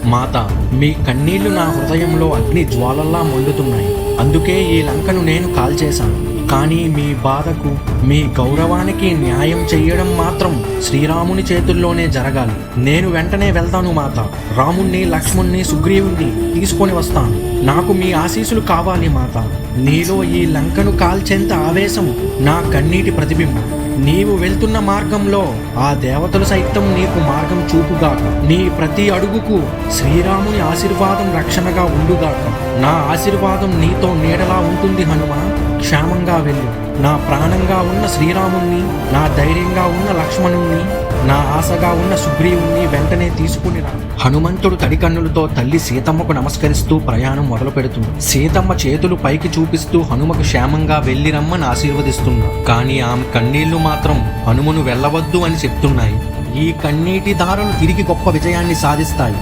మాత, మీ కన్నీళ్లు నా హృదయంలో అగ్ని జ్వాలల్లా మండుతున్నాయి. అందుకే ఈ లంకను నేను కాల్చేశాను. కానీ మీ బాధకు, మీ గౌరవానికి న్యాయం చెయ్యడం మాత్రం శ్రీరాముని చేతుల్లోనే జరగాలి. నేను వెంటనే వెళ్తాను మాత. రాముణ్ణి, లక్ష్మణ్ణి, సుగ్రీవుణ్ణి తీసుకొని వస్తాను. నాకు మీ ఆశీస్సులు కావాలి మాత. నీలో ఈ లంకను కాల్చేంత ఆవేశం నా కన్నీటి ప్రతిబింబం. నీవు వెళ్తున్న మార్గంలో ఆ దేవతలు సైతం నీకు మార్గం చూపుగాక. నీ ప్రతి అడుగుకు శ్రీరాముని ఆశీర్వాదం రక్షణగా ఉండుగాక. నా ఆశీర్వాదం నీతో నీడలా ఉంటుంది హనుమ. క్షేమంగా వెళ్ళు. నా ప్రాణంగా ఉన్న శ్రీరాముణ్ణి, నా ధైర్యంగా ఉన్న లక్ష్మణుణ్ణి, నా ఆశగా ఉన్న సుగ్రీవుణ్ణి వెంటనే తీసుకుని రా. హనుమంతుడు తడికన్నులతో తల్లి సీతమ్మకు నమస్కరిస్తూ ప్రయాణం మొదలు పెడుతుంది. సీతమ్మ చేతులు పైకి చూపిస్తూ హనుమకు క్షేమంగా వెళ్లి రమ్మని ఆశీర్వదిస్తున్నా. కానీ ఆమె కన్నీళ్లు మాత్రం హనుమను వెళ్ళవద్దు అని చెప్తున్నాయి. ఈ కన్నీటి దారులు తిరిగి గొప్ప విజయాన్ని సాధిస్తాయి.